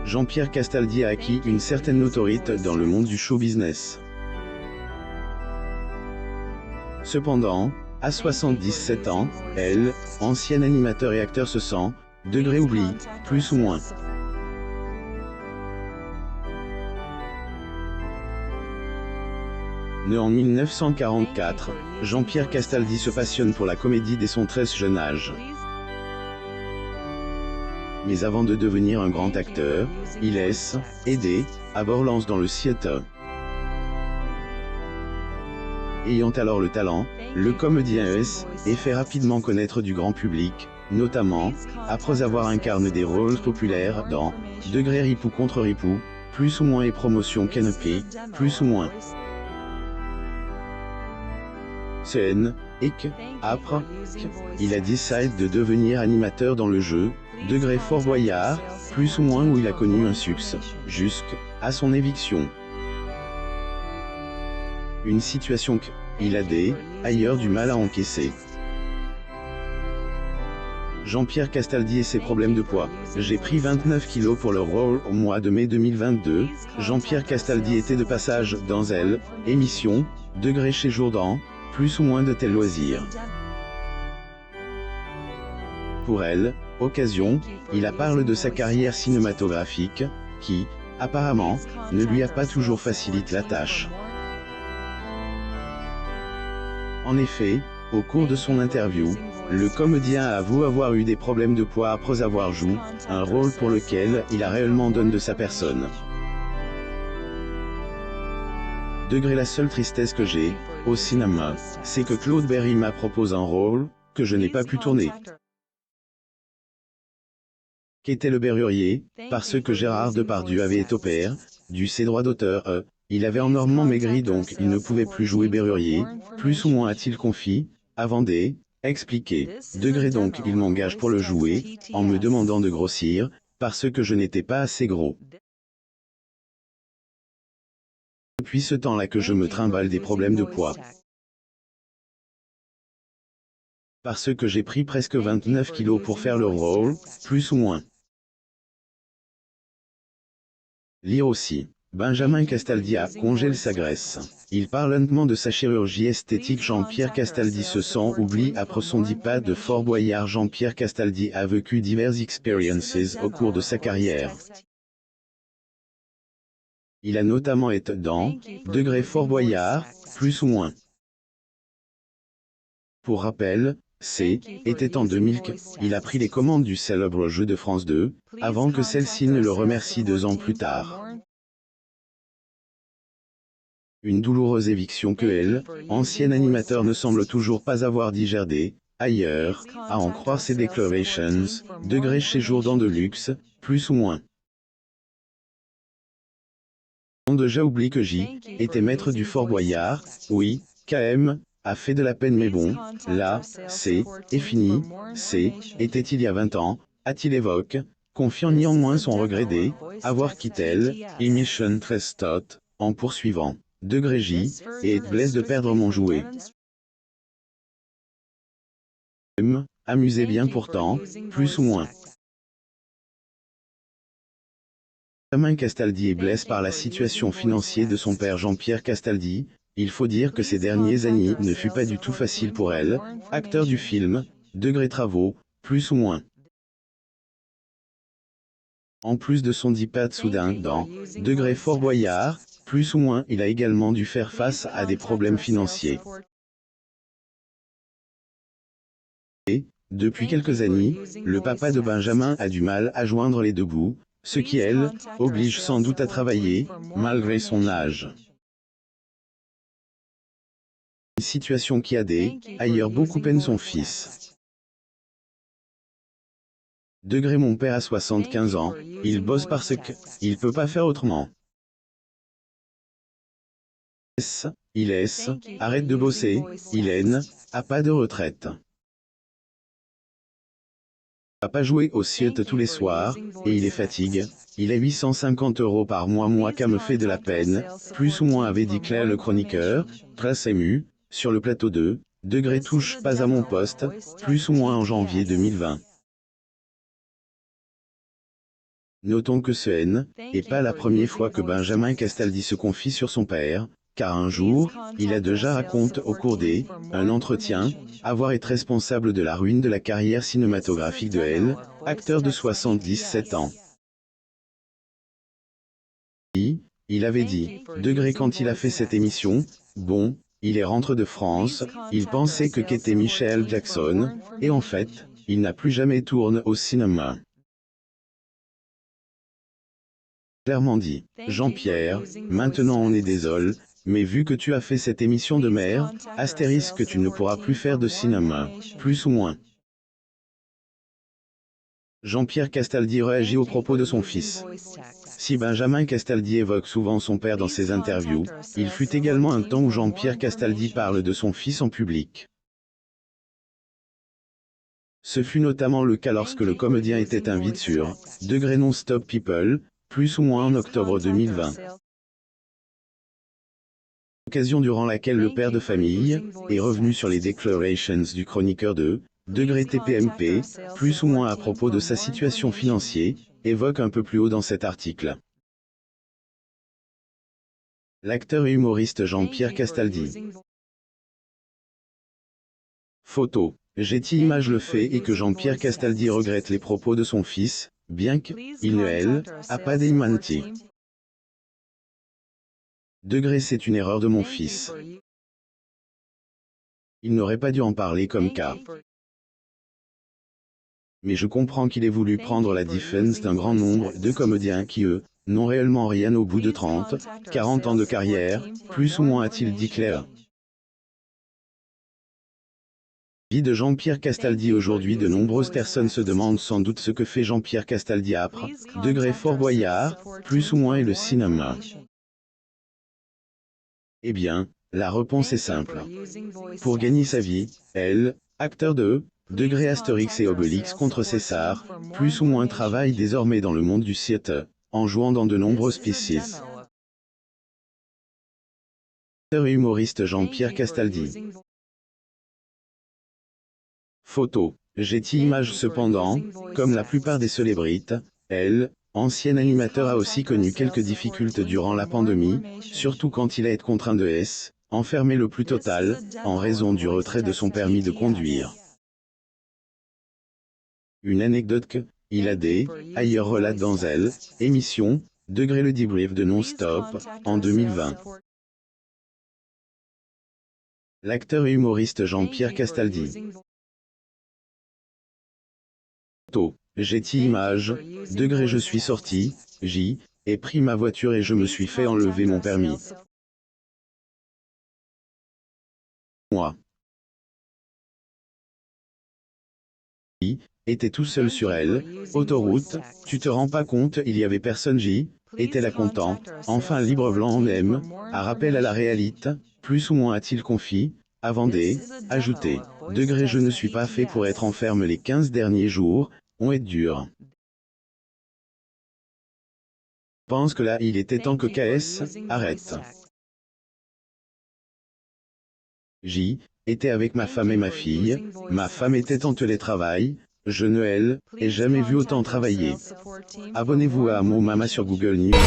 Jean-Pierre Castaldi a acquis une certaine notoriété dans le monde du show business. Cependant, à 77 ans, elle, ancien animateur et acteur se sent, degré oubli, plus ou moins. Né en 1944, Jean-Pierre Castaldi se passionne pour la comédie dès son très jeune âge. Mais avant de devenir un grand acteur, il laisse, aider, à Borlance dans le theater. Ayant alors le talent, le comédien est fait rapidement connaître du grand public, notamment, après avoir incarné des rôles populaires dans Degré Ripou contre Ripou, plus ou moins et Promotion Canopée, plus ou moins. Après, il a décidé de devenir animateur dans le jeu, Degré Fort Boyard, plus ou moins où il a connu un succès, jusqu'à son éviction. Une situation qu'il a ailleurs du mal à encaisser. Jean-Pierre Castaldi et ses problèmes de poids. J'ai pris 29 kilos pour le rôle au mois de mai 2022. Jean-Pierre Castaldi était de passage dans elle, émission, Degré chez Jourdan, plus ou moins de tels loisirs. Pour elle, occasion, il a parlé de sa carrière cinématographique, qui, apparemment, ne lui a pas toujours facilité la tâche. En effet, au cours de son interview, le comédien a avoué avoir eu des problèmes de poids après avoir joué un rôle pour lequel il a réellement donné de sa personne. Degré la seule tristesse que j'ai, au cinéma, c'est que Claude Berry m'a proposé un rôle, que je n'ai pas pu tourner. Qu'était le Berrurier, parce que Gérard Depardieu avait été opéré, du ses droits d'auteur, il avait énormément maigri donc il ne pouvait plus jouer Berrurier, plus ou moins a-t-il confié, avant expliqué. Degré donc il m'engage pour le jouer, en me demandant de grossir, parce que je n'étais pas assez gros. Depuis ce temps-là que je me trimballe des problèmes de poids. Parce que j'ai pris presque 29 kilos pour faire le rôle, plus ou moins. Lire aussi. Benjamin Castaldi a congèle sa graisse. Il parle lentement de sa chirurgie esthétique. Jean-Pierre Castaldi se sent oublié après son départ de Fort Boyard. Jean-Pierre Castaldi a vécu diverses expériences au cours de sa carrière. Il a notamment été dans Degré Fort Boyard, plus ou moins. Pour rappel, était en 2000 qu'il a pris les commandes du célèbre jeu de France 2, avant que celle-ci ne le remercie 2 ans plus tard. Une douloureuse éviction que elle, ancien animateur, ne semble toujours pas avoir digéré, ailleurs, à en croire ses declarations, Degré chez Jourdan de luxe, plus ou moins. On déjà oublie que J était maître du Fort Boyard, oui, KM, a fait de la peine mais bon, là, est fini, était il y a 20 ans, a-t-il évoqué, confiant néanmoins son regret avoir quitté l'émission très stout, en poursuivant, Degré J, et être blessé de perdre mon jouet. Amusez bien pourtant, plus ou moins. Benjamin Castaldi est blessé par la situation financière de son père Jean-Pierre Castaldi. Il faut dire que ces dernières années ne fut pas du tout facile pour elle, acteur du film, Degré Travaux, plus ou moins. En plus de son départ soudain dans Degré Fort Boyard, plus ou moins il a également dû faire face à des problèmes financiers. Et, depuis quelques années, le papa de Benjamin a du mal à joindre les deux bouts, ce qui, elle, oblige sans doute à travailler, malgré son âge. Une situation qui a ailleurs beaucoup peine son fils. Degré mon père a 75 ans, il bosse parce que, il peut pas faire autrement. Arrête de bosser, a pas de retraite. A pas joué au theater tous les soirs, et il est fatigué, il a 850 € par mois qu'à me fait de la peine, plus ou moins avait dit Claire le chroniqueur, très ému, sur le plateau de Degré touche pas à mon poste, plus ou moins en janvier 2020. Notons que ce N n'est pas la première fois que Benjamin Castaldi se confie sur son père, car un jour, il a déjà raconté au cours un entretien, avoir été responsable de la ruine de la carrière cinématographique de L, acteur de 77 ans. Il avait dit, quand il a fait cette émission, bon, il est rentré de France, il pensait que qu'était Michael Jackson, et en fait, il n'a plus jamais tourné au cinéma. Clairement dit, Jean-Pierre, maintenant on est désolé, mais vu que tu as fait cette émission de mer, astérisque tu ne pourras plus faire de cinéma, plus ou moins. Jean-Pierre Castaldi réagit au propos de son fils. Si Benjamin Castaldi évoque souvent son père dans ses interviews, il fut également un temps où Jean-Pierre Castaldi parle de son fils en public. Ce fut notamment le cas lorsque le comédien était invité sur Non-Stop People, plus ou moins en octobre 2020. Occasion durant laquelle le père de famille est revenu sur les declarations du chroniqueur de TPMP, plus ou moins à propos de sa situation financière, évoque un peu plus haut dans cet article. L'acteur et humoriste Jean-Pierre Castaldi. Photo. Getty Images le fait et que Jean-Pierre Castaldi regrette les propos de son fils, bien qu'il ne a pas démenti. C'est une erreur de mon fils. Il n'aurait pas dû en parler comme cas. Mais je comprends qu'il ait voulu prendre la défense d'un grand nombre de comédiens qui, eux, n'ont réellement rien au bout de 30, 40 ans de carrière, plus ou moins a-t-il dit clair. Vie de Jean-Pierre Castaldi. Aujourd'hui, de nombreuses personnes se demandent sans doute ce que fait Jean-Pierre Castaldi après Fort Boyard, plus ou moins et le cinéma. Eh bien, la réponse est simple. Pour gagner sa vie, acteur de Astérix et Obélix contre César, plus ou moins travaille désormais dans le monde du théâtre, en jouant dans de nombreuses pièces. Acteur et humoriste Jean-Pierre Castaldi. Photo. Getty Images. Cependant, comme la plupart des célébrités, ancien animateur, a aussi connu quelques difficultés durant la pandémie, surtout quand il a été contraint de enfermé le plus total, en raison du retrait de son permis de conduire. Une anecdote que il a ailleurs relate dans émission, le débrief de Non-Stop, en 2020. L'acteur et humoriste Jean-Pierre Castaldi. Getty Images, je suis sorti, ai pris ma voiture et je me suis fait enlever mon permis. Moi. Était tout seul sur autoroute, tu te rends pas compte, il y avait personne. Était là content, enfin libre blanc en à rappel à la réalité, plus ou moins a-t-il confié, avant ajouté, je ne suis pas fait pour être enfermé les 15 derniers jours, on est dur. Je pense que là il était temps que KS arrête. Était avec ma femme et ma fille, ma femme était en télétravail, je ne ai jamais vu autant travailler. Abonnez-vous à Mo Mama sur Google News.